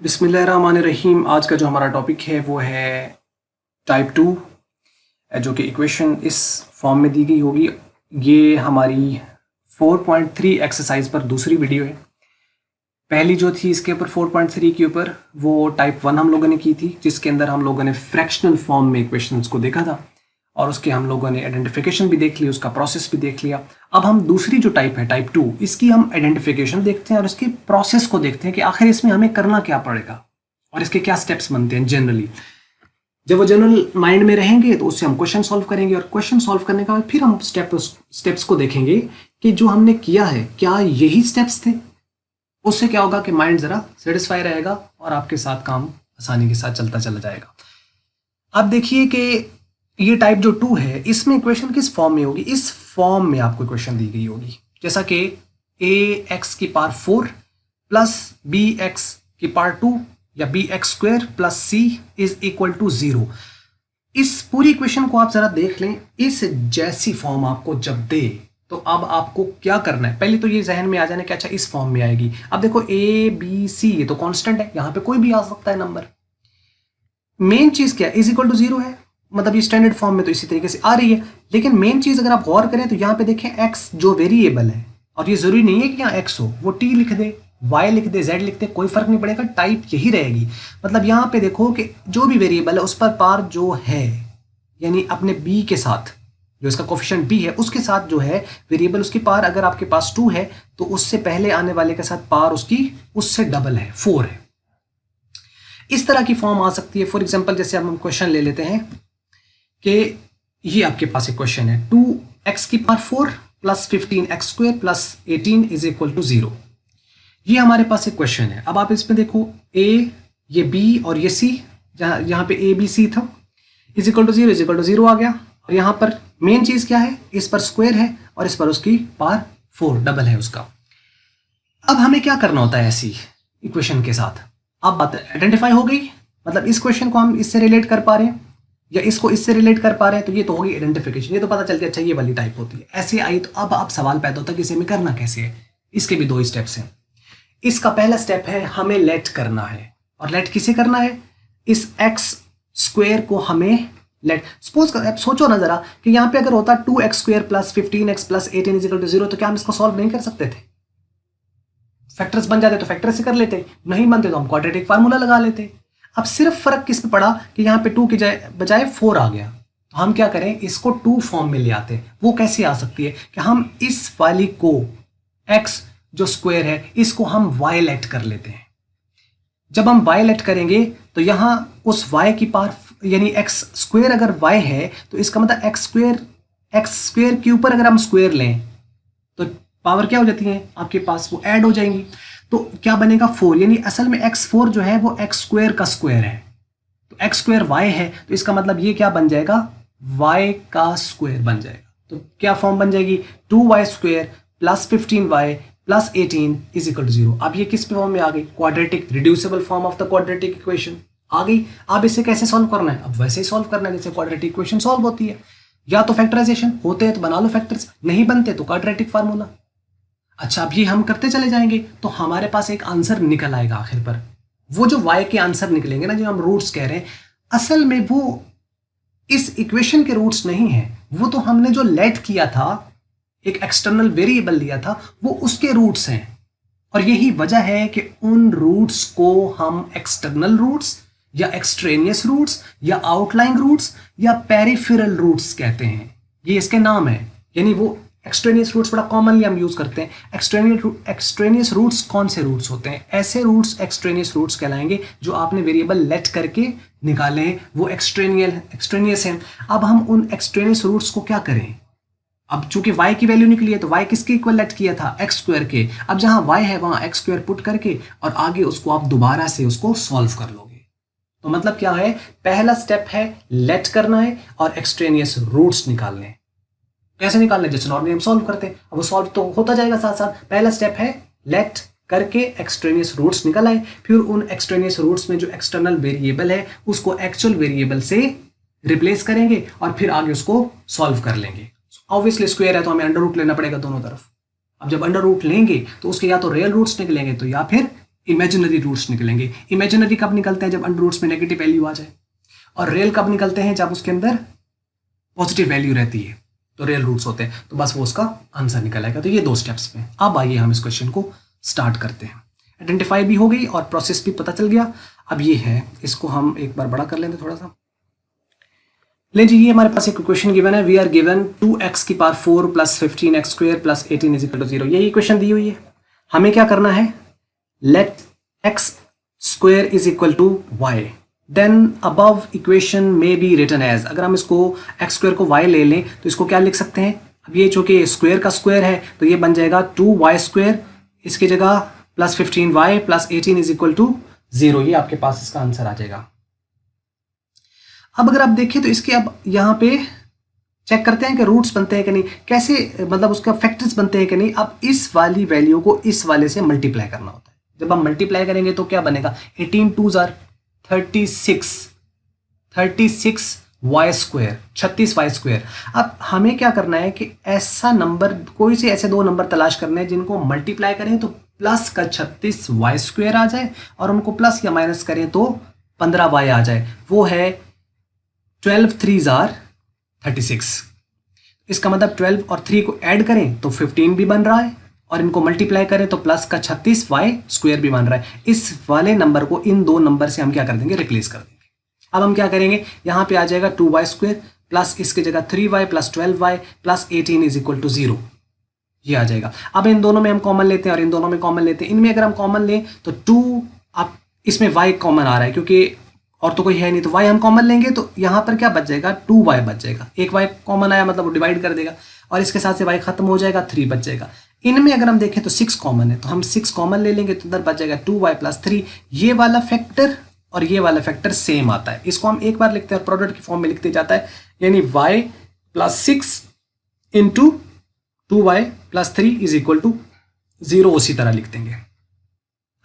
बिस्मिल्लाहिर्रहमानिर्रहीम। आज का जो हमारा टॉपिक है वो है टाइप 2, जो कि इक्वेशन इस फॉर्म में दी गई होगी। ये हमारी 4.3 एक्सरसाइज पर दूसरी वीडियो है। पहली जो थी इसके ऊपर 4.3 के ऊपर वो टाइप 1 हम लोगों ने की थी, जिसके अंदर हम लोगों ने फ्रैक्शनल फॉर्म में इक्वेशंस को देखा था और उसके हम लोगों ने आइडेंटिफिकेशन भी देख ली, उसका प्रोसेस भी देख लिया। अब हम दूसरी जो टाइप है टाइप 2, इसकी हम आइडेंटिफिकेशन देखते हैं और इसकी प्रोसेस को देखते हैं कि आखिर इसमें हमें करना क्या पड़ेगा और इसके क्या स्टेप्स बनते हैं जनरली। जब वो जनरल माइंड में रहेंगे तो उससे हम क्वेश्चन सॉल्व करेंगे और क्वेश्चन सॉल्व करने के बाद फिर हम स्टेप्स को देखेंगे कि जो हमने किया है क्या यही स्टेप्स थे। उससे क्या होगा कि माइंड ज़रा सेटिस्फाई रहेगा और आपके साथ काम आसानी के साथ चलता चला जाएगा। अब देखिए कि ये टाइप जो 2 है, इसमें इक्वेशन किस फॉर्म में होगी। इस फॉर्म में आपको इक्वेशन दी गई होगी, जैसा कि ax की पावर 4 प्लस bx की पावर 2 या bx square plus c is equal to 0। इस पूरी इक्वेशन को आप जरा देख लें। इस जैसी फॉर्म आपको जब दे तो अब आपको क्या करना है, पहले तो ये जहन में आ जाने कि अच्छा इस फॉर्म में आएगी। अब देखो a b c ये तो कांस्टेंट है, यहां पे कोई भी आ सकता है नंबर। मेन चीज क्या है, इज इक्वल टू 0 है, मतलब ये स्टैंडर्ड फॉर्म में तो इसी तरीके से आ रही है। लेकिन मेन चीज अगर आप गौर करें तो यहाँ पे देखें x जो वेरिएबल है, और ये जरूरी नहीं है कि यहाँ x हो, वो t लिख दे, y लिख दे, z लिख दे, कोई फर्क नहीं पड़ेगा, टाइप यही रहेगी। मतलब यहाँ पे देखो कि जो भी वेरिएबल है उस पर पार जो है, यानी अपने b के साथ जो इसका कोफिशिएंट b है उसके साथ जो है वेरिएबल, उसकी पार अगर आपके पास 2 है तो उससे पहले आने वाले के साथ पार उसकी उससे डबल है, 4 है। इस तरह की फॉर्म आ सकती है। फॉर एग्जाम्पल जैसे हम क्वेश्चन ले लेते हैं कि ये आपके पास एक क्वेश्चन है 2x की power 4 plus 15x square plus 18 is equal to 0। ये हमारे पास एक क्वेश्चन है। अब आप इसमें देखो a, ये b और ये c, जहाँ यहाँ पे a b c था, is equal to 0, is equal to 0 आ गया। और यहाँ पर मेन चीज क्या है, इस पर स्क्वायर है और इस पर उसकी पावर 4 डबल है उसका। अब हमें क्या करना होता है ऐसी इक्वेशन के साथ। अब बात आइडेंटिफाई हो गई, मतलब इस क्वेश्चन को हम इससे रिलेट कर पा रहे हैं या इसको इससे रिलेट कर पा रहे हैं, तो ये तो होगी आइडेंटिफिकेशन, ये तो पता चल गया अच्छा ये वाली टाइप होती है, ऐसे आई। तो अब सवाल पैदा होता है कि इसे में करना कैसे है। इसके भी 2 स्टेप्स हैं। इसका पहला स्टेप है हमें लेट करना है, और लेट किसे करना है, इस एक्स स्क्वायर को हमें लेट। सपोज सोचो ना जरा कि यहाँ पे अगर होता 2x square plus 15x plus 18 is equal to 0, तो क्या हम इसको सॉल्व नहीं कर सकते थे। फैक्टर्स बन जाते तो फैक्टर से कर लेते, नहीं बनते तो हम क्वाड्रेटिक फार्मूला लगा लेते। अब सिर्फ फर्क किस पे पड़ा कि यहाँ पे 2 की बजाय 4 आ गया, तो हम क्या करें, इसको 2 फॉर्म में ले आते। वो कैसे आ सकती है कि हम इस वाली को x जो स्क्वायर है इसको हम y लेट कर लेते हैं। जब हम y लेट करेंगे तो यहाँ उस y की पावर यानी x स्क्वायर अगर y है तो इसका मतलब x स्क्वायर के ऊपर अगर हम स्क्वायर लें तो पावर क्या हो जाती है आपके पास, वो ऐड हो जाएंगी। तो क्या बनेगा 4, यानी असल में x4 जो है वो x स्क्वायर का स्क्वायर है। तो x स्क्वायर y है तो इसका मतलब ये क्या बन जाएगा, y का स्क्वायर बन जाएगा। तो क्या फॉर्म बन जाएगी, 2y square plus 15y plus 18 is equal to 0। अब ये किस फॉर्म में आ गई, quadratic reducible form of the quadratic equation आ गई। अब इसे कैसे सॉल्व करना है, अब वैसे ही सॉल्व करना है जैसे क्वाड्रेटिक इक्वेशन सॉल्व होती है। या तो फैक्टराइजेशन होते हैं तो बना लो फैक्टर्स, नहीं बनते तो क्वाड्रेटिक फार्मूला। अच्छा, अब ये हम करते चले जाएंगे तो हमारे पास एक आंसर निकल आएगा आखिर पर। वो जो y के आंसर निकलेंगे ना, जो हम रूट्स कह रहे हैं, असल में वो इस इक्वेशन के रूट्स नहीं है, वो तो हमने जो लेट किया था, एक एक्सटर्नल वेरिएबल लिया था, वो उसके रूट्स हैं। और यही वजह है कि उन रूट्स को हम एक्सटर्नल रूट्स या एक्सट्रेनियस रूट्स या आउटलाइंग रूट्स या पेरिफेरल रूट्स कहते हैं। ये इसके नाम है। यानी वो एक्सट्रेनियस रूट्स बड़ा कॉमनली हम यूज करते हैं। एक्सट्रेनियस रूट्स कौन से रूट्स होते हैं, ऐसे रूट्स एक्सट्रेनियस रूट्स कहलाएंगे जो आपने वेरिएबल लेट करके निकाले हैं, वो एक्सट्रेनियस हैं। अब हम उन एक्सट्रेनियस रूट्स को क्या करें, अब चूंकि y की वैल्यू निकली है तो y किसके इक्वल लेट किया था, x स्क्वायर के। अब जहां y है वहां x स्क्वायर पुट करके और आगे उसको आप दोबारा से उसको सॉल्व कर लोगे। तो मतलब क्या है, पहला स्टेप है लेट करना है और एक्सट्रेनियस रूट्स निकालने हैं। कैसे निकालना है, जैसे नॉर्मली हम सॉल्व करते हैं, अब वो सॉल्व तो होता जाएगा साथ साथ। पहला स्टेप है लेट करके एक्सट्रेनियस रूट्स निकल आए, फिर उन एक्सट्रेनियस रूट्स में जो एक्सटर्नल वेरिएबल है उसको एक्चुअल वेरिएबल से रिप्लेस करेंगे और फिर आगे उसको सॉल्व कर लेंगे। ऑब्वियसली स्क्वायर है तो हमें अंडर रूट लेना पड़ेगा दोनों तरफ। अब जब अंडर रूट लेंगे तो उसके या तो रियल रूट्स निकलेंगे तो या फिर इमेजिनरी रूट्स निकलेंगे। इमेजिनरी कब निकलते हैं? जब अंडर रूट्स में नेगेटिव वैल्यू आ जाए। और रियल कब निकलते हैं? जब उसके अंदर पॉजिटिव वैल्यू रहती है, तो रियल रूट्स होते हैं। तो बस वो उसका आंसर निकल आएगा। तो ये 2 स्टेप्स में। अब आइए हम इस क्वेश्चन को स्टार्ट करते हैं। आइडेंटिफाई भी हो गई और प्रोसेस भी पता चल गया। अब ये है, इसको हम एक बार बड़ा कर लेंगे थोड़ा सा। ले जी, ये हमारे पास एक क्वेश्चन गिवन है। वी आर गिवन 2x की power 4 plus 15x square plus 18 is equal to 0। यही इक्वेशन दी हुई है। हमें क्या करना है? Let x square is equal to y, then above equation में बी रिटन एज। अगर हम इसको x स्क्वायर को y ले लें तो इसको क्या लिख सकते हैं? अब ये चूंकि स्क्वायर का स्क्वायर है तो ये बन जाएगा 2y स्क्वायर, इसकी जगह plus 15y plus 18 is equal to 0। ये आपके पास इसका आंसर आ जाएगा। अब अगर आप देखें तो इसके अब यहाँ पे चेक करते हैं कि रूट्स बनते हैं कि नहीं, कैसे मतलब उसका फैक्टर्स बनते हैं कि नहीं। अब इस वाली वैल्यू को इस वाले से मल्टीप्लाई करना होता है। जब हम मल्टीप्लाई करेंगे तो क्या बनेगा? 18 2s are 36 y square, 36 y square. अब हमें क्या करना है कि ऐसा नंबर, कोई से ऐसे 2 नंबर तलाश करने हैं जिनको मल्टीप्लाई करें तो प्लस का 36 y स्क्वायर आ जाए और उनको प्लस या माइनस करें तो 15y आ जाए। वो है 12 3s are 36। इसका मतलब 12 और 3 को ऐड करें तो 15 भी बन रहा है और इनको मल्टीप्लाई करें तो प्लस का 36 y स्क्वायर भी बन रहा है। इस वाले नंबर को इन 2 नंबर से हम क्या कर देंगे? रिप्लेस कर देंगे। अब हम क्या करेंगे? यहाँ पे आ जाएगा 2y स्क्वायर प्लस इसके जगह 3y plus 12y plus 18 is equal to 0। ये आ जाएगा। अब इन दोनों में हम कॉमन लेते हैं और इन दोनों में कॉमन लेते हैं। इनमें अगर हम कॉमन लें तो 2, अब इसमें y कॉमन आ रहा है क्योंकि और तो कोई है नहीं, तो y हम कॉमन लेंगे तो यहाँ पर क्या बच जाएगा? 2y बच जाएगा। एक y कॉमन आया मतलब वो डिवाइड कर देगा और इसके साथ से y खत्म हो जाएगा, 3 बच जाएगा। इनमें अगर हम देखें तो 6 कॉमन है तो हम 6 कॉमन ले लेंगे तो अंदर बच जाएगा 2y प्लस 3। ये वाला फैक्टर और ये वाला फैक्टर सेम आता है। इसको हम एक बार लिखते हैं और प्रोडक्ट की फॉर्म में लिखते जाता है, यानी y plus 6 into 2y plus 3 is equal to 0 उसी तरह लिख देंगे।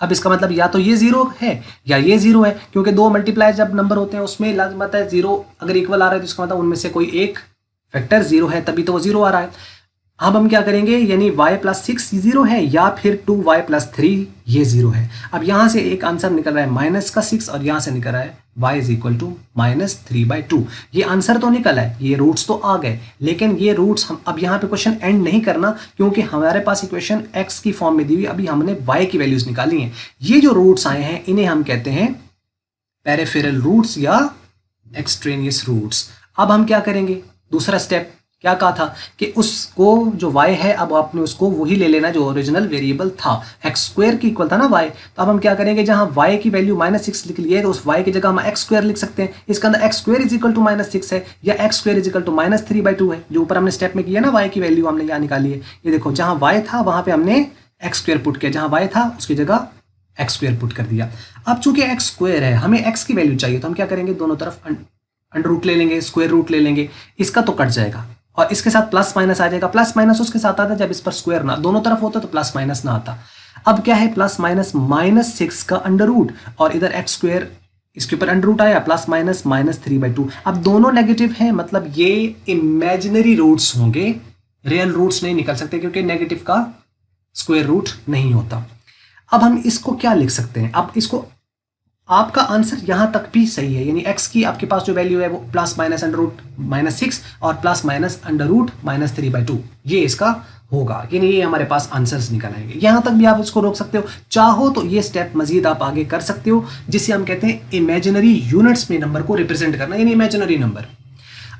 अब इसका मतलब या तो ये 0 है या ये 0 है, क्योंकि 2 मल्टीप्लाई जब नंबर होते हैं उसमें लाजमत है 0 अगर इक्वल आ रहा है तो इसका मतलब उनमें से कोई एक फैक्टर 0 है, तभी तो वो 0 आ रहा है। अब हम क्या करेंगे? यानी y प्लस 6 0 है या फिर 2y प्लस 3 ये 0 है। अब यहाँ से एक आंसर निकल रहा है माइनस का 6 और यहाँ से निकल रहा है y इज इक्वल टू -3/2। ये आंसर तो निकला है, ये रूट्स तो आ गए, लेकिन ये रूट्स हम अब यहाँ पे क्वेश्चन एंड नहीं करना क्योंकि हमारे पास इक्वेशन x की फॉर्म में दी हुई, अभी हमने y की वैल्यूज निकाली हैं। ये जो रूट्स आए हैं इन्हें हम कहते हैं पेरिफेरल रूट्स या एक्सट्रेनियस रूट्स। अब हम क्या करेंगे? दूसरा स्टेप क्या कहा था कि उसको जो y है अब आपने उसको वही ले लेना जो ओरिजिनल वेरिएबल था, x स्क्वायर की इक्वल था ना y। तो अब हम क्या करेंगे? जहां y की वैल्यू -6 लिख ली है तो उस y की जगह हम x स्क्वायर लिख सकते हैं। इसके अंदर x square is equal to -6 है या x square is equal to -3/2 है, जो ऊपर हमने स्टेप में किया ना y की वैल्यू हमने यहाँ निकाली है। ये देखो, जहां y था वहां पे हमने x स्क्वायर पुट किया, जहां y था उसकी जगह x स्क्वायर पुट कर दिया। अब चूंकि x स्क्वायर है हमें x की वैल्यू चाहिए तो हम क्या करेंगे? दोनों तरफ अंडर रूट ले लेंगे, स्क्वायर रूट ले लेंगे, इसका तो कट जाएगा और इसके साथ प्लस माइनस आ जाएगा। प्लस माइनस उसके साथ आता है जब इस पर स्क्वायर ना दोनों तरफ होता तो प्लस माइनस ना आता। अब क्या है? प्लस माइनस -6 का अंडर रूट और इधर x स्क्वायर इसके ऊपर अंडर रूट आया प्लस माइनस -3/2। अब दोनों नेगेटिव हैं मतलब ये इमेजिनरी रूट्स होंगे, रियल रूट्स नहीं निकल सकते क्योंकि नेगेटिव का स्क्वायर रूट नहीं होता। अब हम इसको क्या लिख सकते हैं? अब इसको आपका आंसर यहां तक भी सही है, यानी x की आपके पास जो वैल्यू है वो प्लस माइनस अंडर रूट -6 और प्लस माइनस अंडर रूट -3/2 ये इसका होगा, यानी ये हमारे पास आंसर्स निकल आएंगे। यहां तक भी आप इसको रोक सकते हो, चाहो तो ये स्टेप मजीद आप आगे कर सकते हो, जिसे हम कहते हैं इमेजिनरी यूनिट्स में नंबर को रिप्रेजेंट करना, यानी इमेजिनरी नंबर।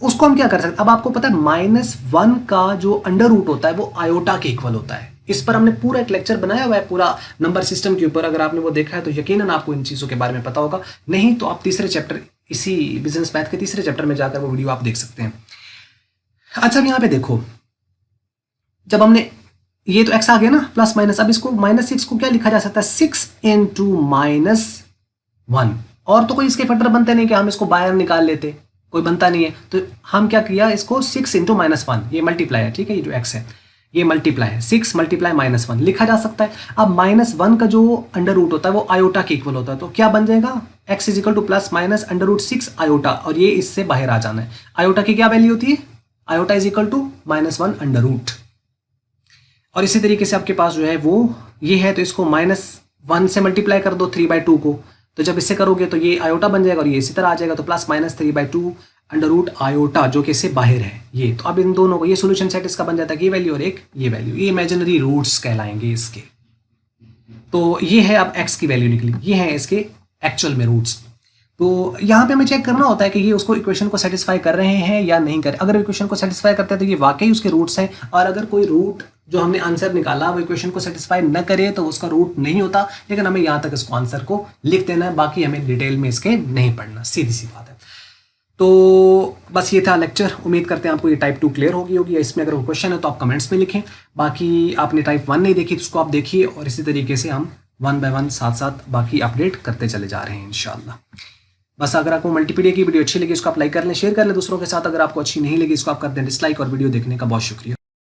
उसको हम क्या कर सकते हैं? अब आपको पता है -1 का जो अंडर रूट होता है वो आयोटा के इक्वल होता है। इस पर हमने पूरा एक लेक्चर बनाया हुआ है पूरा नंबर सिस्टम के ऊपर, अगर आपने वो देखा है तो यकीनन आपको इन चीज़ों के बारे में पता होगा, नहीं तो आप तीसरे चैप्टर, इसी बिजनेस मैथ के तीसरे चैप्टर में जाकर वो वीडियो आप देख सकते हैं। अच्छा, अब यहाँ पे देखो, जब हमने ये तो x आ गया ना प्लस माइनस, अब इसको -6 को क्या लिखा जा सकता है? 6 × -1, और तो कोई इसके फैक्टर बनते नहीं कि हम इसको बाहर निकाल लेते, कोई बनता नहीं है, तो हम क्या किया? इसको 6 × -1, ये मल्टीप्लाई है, ठीक है, ये जो x है ये मल्टीप्लाई है, 6 × -1 लिखा जा सकता है। अब -1 का जो अंडर रूट होता है वो आयोटा के इक्वल होता है, तो क्या बन जाएगा? x is equal to plus minus under root 6 iota, और ये इससे बाहर आ जाना है। आयोटा की क्या वैल्यू होती है? Iota is equal to -1 under root. और इसी तरीके से आपके पास जो है वो ये है, तो इसको 1 से मल्टीप्लाई कर दो 3/2 को, तो जब इससे करोगे तो ये आयोटा बन जाएगा और ये इसी तरह आ जाएगा, तो plus minus 3/2 under root iota जो कि इससे बाहर है ये। तो अब इन दोनों को ये सोल्यूशन सेट इसका बन जाता है कि ये वैल्यू और एक ये वैल्यू, ये इमेजिनरी रूट्स कहलाएंगे इसके। तो ये है अब x की वैल्यू निकली, ये है इसके एक्चुअल में रूट्स। तो यहाँ पे हमें चेक करना होता है कि ये उसको इक्वेशन को सेटिस्फाई कर रहे हैं या नहीं कर। अगर इक्वेशन को सेटिस्फाई करते हैं तो ये वाकई उसके रूट्स हैं, और अगर कोई रूट जो हमने आंसर निकाला वो इक्वेशन को सेटिस्फाई न करे तो उसका रूट नहीं होता। लेकिन हमें यहाँ तक इसको आंसर को लिख देना है, बाकी हमें डिटेल में इसके नहीं पढ़ना, सीधी सी बात है। तो बस ये था लेक्चर। उम्मीद करते हैं आपको ये टाइप 2 क्लियर होगी या इसमें अगर क्वेश्चन है तो आप कमेंट्स में लिखें। बाकी आपने टाइप 1 नहीं देखी तो उसको आप देखिए, और इसी तरीके से हम 1 बाय 1 साथ साथ बाकी अपडेट करते चले जा रहे हैं इंशाल्लाह। बस अगर आपको मल्टीपीडिया की वीडियो अच्छी लगी इसको आप लाइक कर लें, शेयर कर लें दूसरों के साथ। अगर आपको अच्छी नहीं लगी इसको आप कर दें डिसलाइक, और वीडियो देखने का बहुत शुक्रिया।